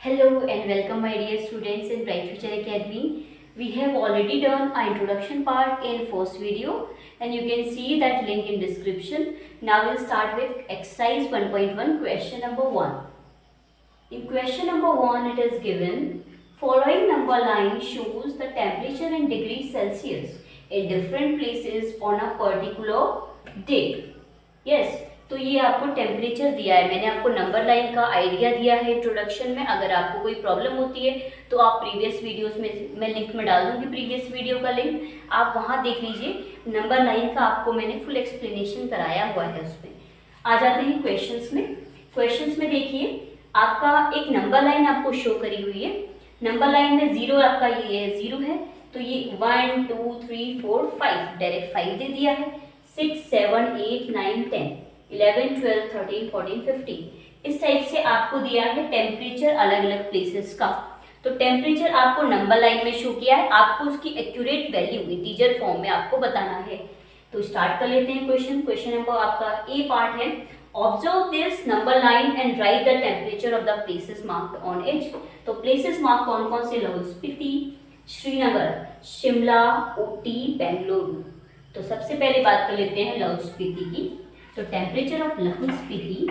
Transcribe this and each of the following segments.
Hello and welcome my dear students in Bright Future Academy. We have already done our introduction part in first video and you can see that link in description. Now we'll start with exercise 1.1 question number 1. In question number 1 it is given following number line shows the temperature in degrees Celsius in different places on a particular day. Yes, तो ये आपको temperature दिया है, मैंने आपको number line का idea दिया है इंट्रोडक्शन में. अगर आपको कोई प्रॉब्लम होती है तो आप प्रीवियस वीडियोस में मैं लिंक में डाल दूंगी, प्रीवियस वीडियो का लिंक आप वहाँ देख लीजिए. नंबर लाइन का आपको मैंने फुल एक्सप्लेनेशन कराया हुआ है. उसमें आ जाते हैं क्वेश्चंस में. क्वेश्चंस में देखिए आपका एक नंबर लाइन आपको शो करी हुई है. नंबर लाइन में जीरो आपका ये जीरो है, तो ये 1 2 3 4 5 डायरेक्ट 5 दे दिया है. 6 7 8 9 10 11 12 13 14 15 इस टाइप से आपको दिया है टेम्परेचर अलग अलग प्लेसेस का. तो टेम्परेचर आपको नंबर लाइन में शो किया है, आपको उसकी एक्यूरेट वैल्यू इंटीजर फॉर्म में आपको बताना है. तो स्टार्ट कर लेते हैं क्वेश्चन. क्वेश्चन नंबर आपका ए पार्ट है. Observe this number line and right the temperature of the places marked on it. तो प्लेसेस मार्क कौन कौन से? लाहौल स्पीति, श्रीनगर, शिमला, ऊटी, बेंगलुरु. तो सबसे पहले बात कर लेते हैं लाहौल स्पीति की. तो टेम्परेचर ऑफ लाहौल स्पीति,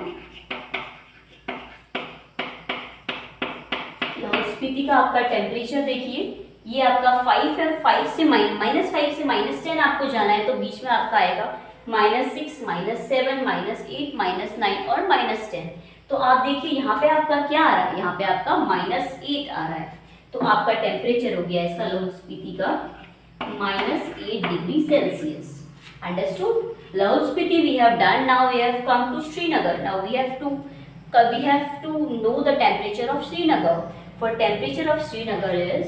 लाहौल स्पीति का आपका टेम्परेचर देखिए ये आपका 5 है. 5 से -5 से -10 आपको जाना है, तो बीच में आपका आएगा -6 -7 -8 -9 और -10. तो आप देखिए यहाँ पे आपका क्या आ रहा है, यहाँ पे आपका -8 आ रहा है. तो आपका टेम्परेचर हो गया इसका लाहौल स्पीति का -8 degree Celsius. Understood? Lahore Spiti we have done. Now we have come to Srinagar. Now we have to know the temperature of Srinagar. For temperature of Srinagar is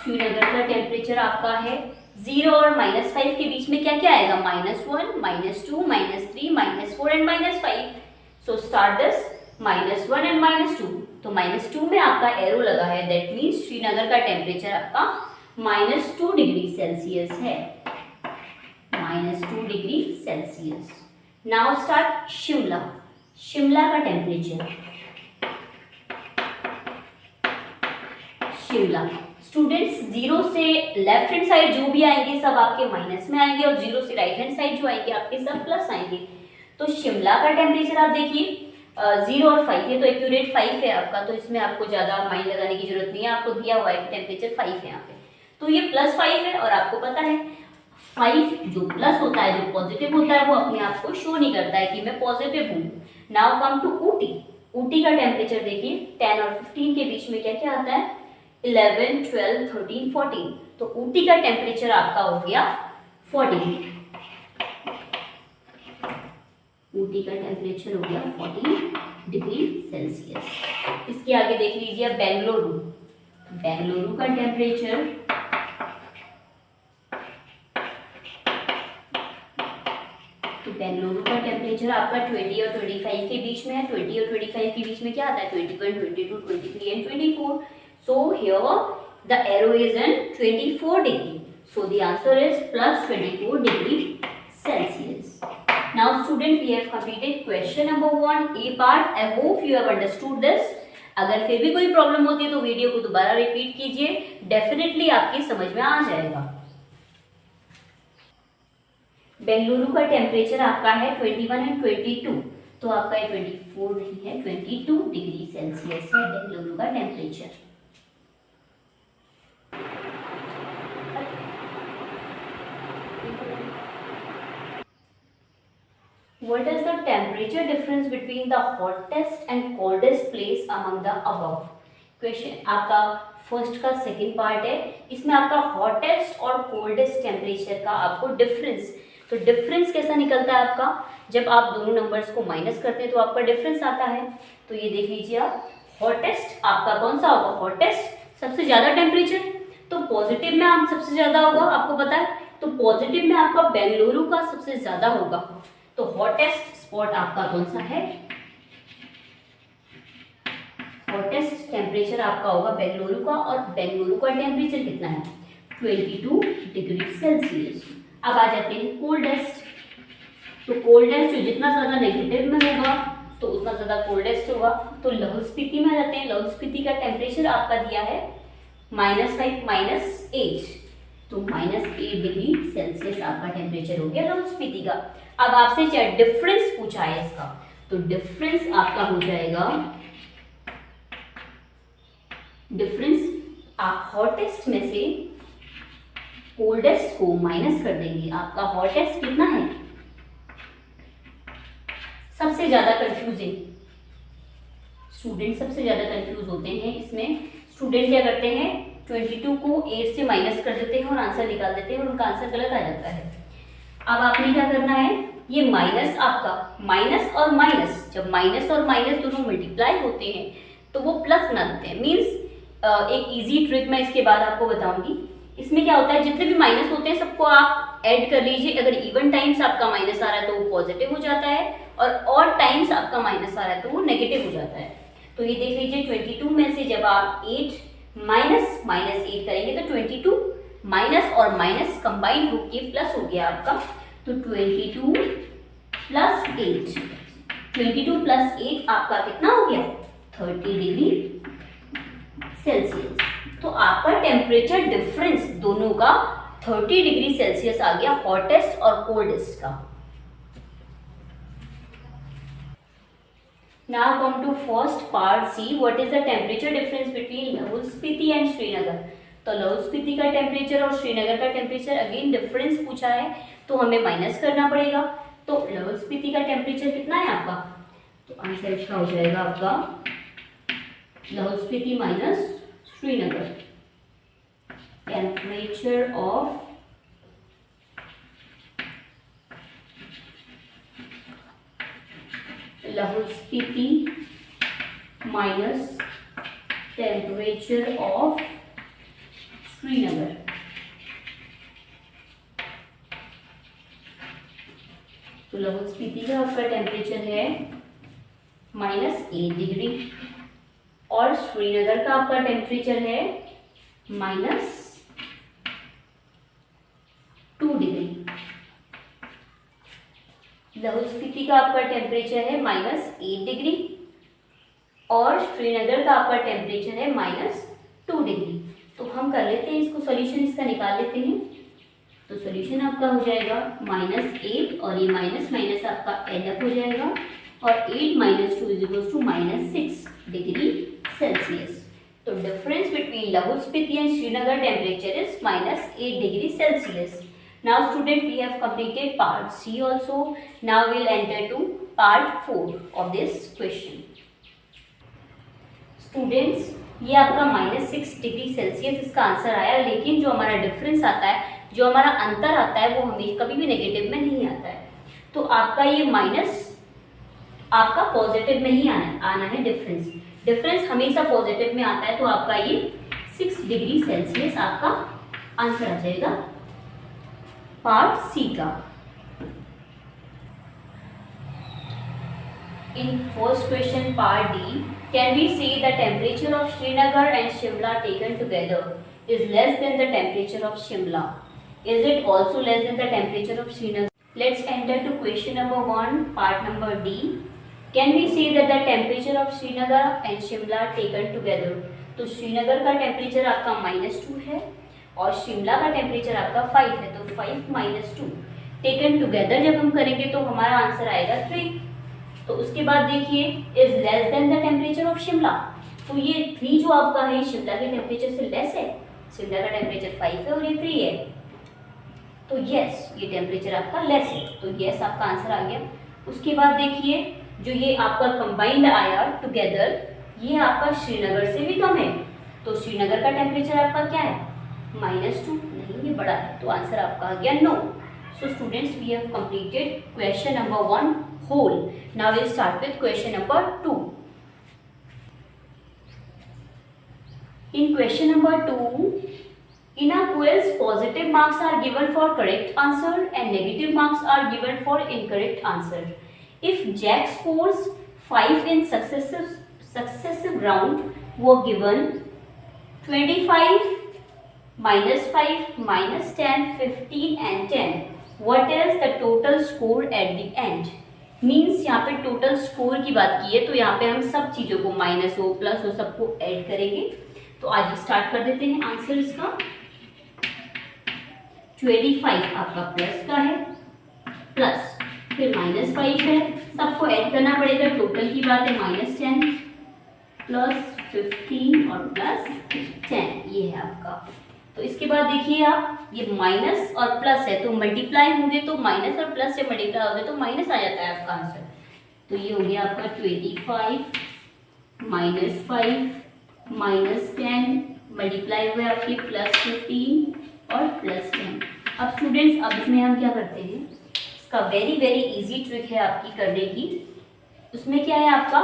Srinagar का टेम्परेचर आपका है 0 और -5 के बीच में क्या क्या आएगा? -1 -2 -3 -4 and -5. So start this -1 and -2. तो -2 में आपका एरो लगा है, दैट मीन्स श्रीनगर का टेम्परेचर आपका -2 डिग्री सेल्सियस है. -2 degree Celsius. Now start Shimla. Shimla का टेम्परेचर, शिमला स्टूडेंट्स 0 से लेफ्ट हैंड साइड जो भी आएंगे सब आपके माइनस में आएंगे और 0 से राइट हैंड साइड जो आएंगे आपके सब प्लस आएंगे. तो शिमला का टेम्परेचर आप देखिए 0 और 5 है, तो एक्यूरेट 5 है आपका, तो इसमें आपको ज़्यादा माइंड लगाने की जरूरत नहीं है. आपको दिया हुआ है टेम्परेचर 5 है यहाँ पे, तो ये +5 है. और आपको पता है 5 जो प्लस होता है, जो पॉजिटिव होता है, वो अपने आप को शो नहीं करता है कि मैं पॉजिटिव हूँ. Now come to Ooty. Ooty का टेम्परेचर देखिए 10 और 15 के बीच में क्या क्या आता है? 11 12 13 14. तो ऊटी का टेम्परेचर आपका हो गया 14. ऊटी का टेम्परेचर हो गया 14 डिग्री सेल्सियस. इसके आगे देख लीजिए बेंगलुरु. बेंगलुरु का टेम्परेचर बेंगलुरु का टेम्परेचर आपका 20 और 25 के बीच में है. 20 और 25 के बीच में क्या आता है? 21 22 23 and 24. So here the arrow is in 24 degree. So the answer is +24 degree Celsius. Now student we have completed question number 1 A part. I hope you have understood this. अगर फिर भी कोई प्रॉब्लम होती है तो वीडियो को दोबारा repeat कीजिए, डेफिनेटली आपकी समझ में आ जाएगा. बेंगलुरु का टेम्परेचर आपका है 21 एंड 22. तो आपका 24 नहीं है, 22 डिग्री सेल्सियस है बेंगलुरु का temperature. What is the temperature difference between the hottest and coldest place among the above? Question आपका फर्स्ट का सेकंड पार्ट है. इसमें आपका हॉटेस्ट और कोल्डेस्ट टेम्परेचर का आपको डिफरेंस. तो डिफरेंस कैसा निकलता है आपका? जब आप दोनों नंबर्स को माइनस करते हैं तो आपका डिफरेंस आता है. तो ये देख लीजिए आप, हॉटेस्ट आपका कौन सा होगा? हॉटेस्ट सबसे ज़्यादा टेम्परेचर, तो पॉजिटिव में आप सबसे ज़्यादा होगा, आपको पता है. तो पॉजिटिव में आपका बेंगलुरु का सबसे ज़्यादा होगा. तो हॉटेस्ट स्पॉट आपका कौन सा है? हॉटेस्ट टेम्परेचर आपका होगा बेंगलुरु का. और बेंगलुरु का टेम्परेचर कितना है? 22 डिग्री सेल्सियस. अब आ जाते हैं कोल्डेस्ट. तो कोल्डेस्ट जो जितना ज़्यादा नेगेटिव में होगा तो उतना ज़्यादा कोल्डेस्ट होगा। तो लाहौल स्पीति में आ जाते हैं। लाहौल स्पीति का टेम्परेचर आपका दिया है -5 -8, तो -8 डिग्री सेल्सियस आपका टेम्परेचर हो गया लाहौल स्पीति का। अब आपसे चाहे डिफरेंस पूछा है इसका, तो डिफरेंस आपका हो जाएगा, डिफरेंस आप हॉटेस्ट में से कोल्डेस्ट को माइनस कर देंगे। आपका हॉटेस्ट कितना है, सबसे ज्यादा कंफ्यूजिंग, स्टूडेंट सबसे ज्यादा कंफ्यूज होते हैं इसमें। स्टूडेंट क्या करते हैं, 22 को 8 से माइनस कर देते हैं और आंसर निकाल देते हैं और उनका आंसर गलत आ जाता है। अब आपने क्या करना है, ये माइनस आपका, माइनस और माइनस, जब माइनस और माइनस दोनों मल्टीप्लाई होते हैं तो वो प्लस बना देते हैं। मीन्स एक इजी ट्रिक मैं इसके बाद आपको बताऊंगी। इसमें क्या होता है, जितने भी माइनस होते हैं सबको आप ऐड कर लीजिए। अगर इवन टाइम्स आपका माइनस आ रहा है तो वो पॉजिटिव हो जाता है, और ऑड टाइम्स आपका माइनस आ रहा है तो वो नेगेटिव हो जाता है। तो ये देख लीजिए, 22 में से जब आप 8 माइनस -8 करेंगे तो 22 माइनस और माइनस कंबाइन होके प्लस हो गया आपका। तो 22 प्लस 8, 22 प्लस 8 आपका कितना हो गया, 30 डिग्री सेल्सियस। तो आपका टेम्परेचर डिफरेंस दोनों का 30 डिग्री सेल्सियस आ गया, हॉटेस्ट और कोल्डेस्ट का। Now come to first part C. What is the temperature difference between Lahaul Spiti and Srinagar? तो लाहौल स्पीति का टेम्परेचर और श्रीनगर का टेम्परेचर अगेन डिफरेंस पूछा है तो हमें माइनस करना पड़ेगा। तो लाहौल स्पीति का टेम्परेचर कितना है आपका, तो आंसर इसका हो जाएगा आपका Lahaul Spiti minus Srinagar. Temperature of Lahaul Spiti minus temperature of Srinagar. तो लाहौल स्पीति का आपका टेम्परेचर है -8 डिग्री और श्रीनगर का आपका टेम्परेचर है -2 डिग्री। लाहौल स्पीति का आपका टेम्परेचर है -8 डिग्री और श्रीनगर का आपका टेम्परेचर है -2 डिग्री। तो हम कर लेते हैं इसको, सॉल्यूशन इसका निकाल लेते हैं। तो सॉल्यूशन आपका हो जाएगा -8 और ये माइनस माइनस आपका एड अप हो जाएगा और 8 - 2 = -6 डिग्री सेल्सियस। तो difference between Lahaul Spiti and Srinagar temperature is -8 degree Celsius. Now student, we have completed part C also. Now we'll enter to part 4 of this question. Students, ये आपका -6 डिग्री सेल्सियस इसका answer आया, लेकिन जो हमारा डिफरेंस आता है, जो हमारा अंतर आता है, वो हमें कभी भी नेगेटिव में नहीं आता है। तो आपका ये माइनस आपका पॉजिटिव में ही आना है। डिफरेंस हमेशा पॉजिटिव में आता है, तो आपका ये 6 डिग्री सेल्सियस आपका आंसर आ जाएगा पार्ट सी का। In first question part D, can we say the temperature of Srinagar and Shimla taken together is less than the temperature of Shimla? Is it also less than the temperature of Srinagar? Let's enter to question number 1 part number D. Can we say that the temperature of Srinagar and Shimla taken together? तो श्रीनगर का temperature आपका -2 है और शिमला का temperature आपका 5 है, तो 5 - 2 taken together जब हम करेंगे तो हमारा आंसर आएगा 3। तो उसके बाद देखिए, is less than the temperature of Shimla, तो ये 3 जो आपका है शिमला के टेम्परेचर से लेस है। शिमला का टेम्परेचर 5 है और ये 3 है, तो यस ये टेम्परेचर आपका लेस है, तो यस आपका आंसर आ गया। उसके बाद देखिए, जो ये आपका कंबाइंड आया टुगेदर, ये आपका श्रीनगर से भी कम है, तो श्रीनगर का टेम्परेचर आपका क्या है, -2, नहीं ये बड़ा है, तो आंसर आपका आ गया no. So students, we have completed question number 1 whole. Now we'll start with question number 2. In question number 2, in a quiz, positive marks are given for correct answer and negative marks are given for incorrect answer. If Jack scores 5 in successive round were given 25, -5, -10, 15 and 10. What is the total total score at the end. Means यहाँ पे total score की बात की है, तो यहाँ पे हम सब चीज़ों को माइनस हो प्लस हो सबको ऐड करेंगे। तो आज स्टार्ट कर देते हैं आंसर इसका। 25 आपका प्लस का है, प्लस फिर -5 है, सबको ऐड करना पड़ेगा, टोटल की बात है -10 प्लस 15 और प्लस 10, ये है आपका। तो इसके बाद देखिए आप, ये माइनस और प्लस है तो मल्टीप्लाई होंगे, तो माइनस और प्लस से मल्टीप्लाई होंगे तो माइनस आ जाता है आपका आंसर। तो ये हो गया आपका 25 -5 -10 मल्टीप्लाई हुए आपके +15 और +10। अब स्टूडेंट्स, अब इसमें हम क्या करते हैं, इसका वेरी इजी ट्रिक है आपकी करने की। उसमें क्या है आपका,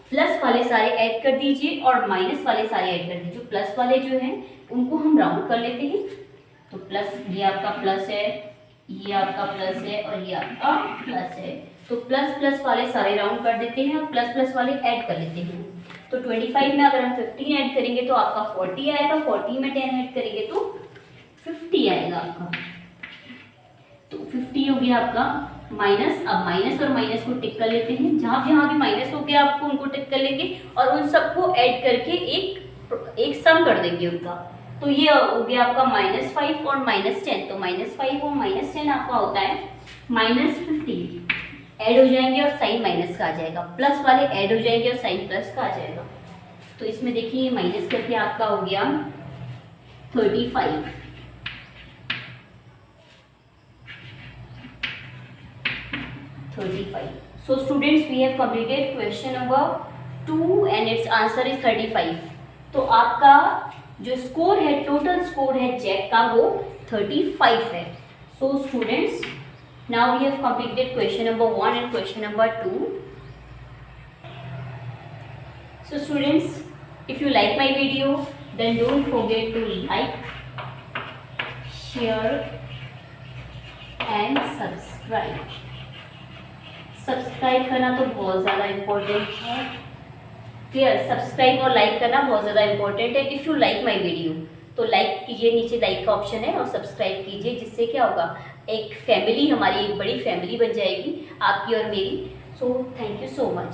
प्लस वाले सारे ऐड कर दीजिए और माइनस वाले सारे ऐड कर दीजिए। प्लस वाले जो हैं उनको हम राउंड कर लेते हैं। तो प्लस, ये आपका प्लस है, ये आपका प्लस है और ये आपका प्लस है। तो प्लस वाले सारे राउंड कर देते हैं और प्लस वाले ऐड कर लेते हैं। तो 25 में अगर हम 15 ऐड करेंगे तो आपका 40 आएगा, 40 में 10 ऐड करेंगे तो 50 आएगा आपका। तो 50 हो गया आपका माइनस। अब माइनस और माइनस को टिक कर लेते हैं, जहाँ जहाँ भी माइनस हो गया आपको उनको टिक कर लेंगे और उन सबको ऐड करके एक सम कर देंगे उनका। तो ये हो गया आपका -5 और -10। तो -5 और -10 आपका होता है -15। ऐड हो जाएंगे और साइन माइनस का आ जाएगा, प्लस वाले ऐड हो जाएंगे और साइन प्लस का आ जाएगा। तो इसमें देखिए माइनस करके आपका हो गया 35। So students, we have completed question number 2 and its answer is 35. तो आपका जो स्कोर है, टोटल स्कोर है जैक का, वो 35 है। So students, now we have completed question number 1 and question number 2. So students, if you like my video, then don't forget to like, share and subscribe. Subscribe करना तो बहुत ज़्यादा important है। Clear, subscribe और like करना बहुत ज़्यादा important है। If you like my video तो लाइक कीजिए, नीचे लाइक का ऑप्शन है, और सब्सक्राइब कीजिए, जिससे क्या होगा, एक फैमिली, हमारी एक बड़ी फैमिली बन जाएगी आपकी और मेरी। So thank you so much.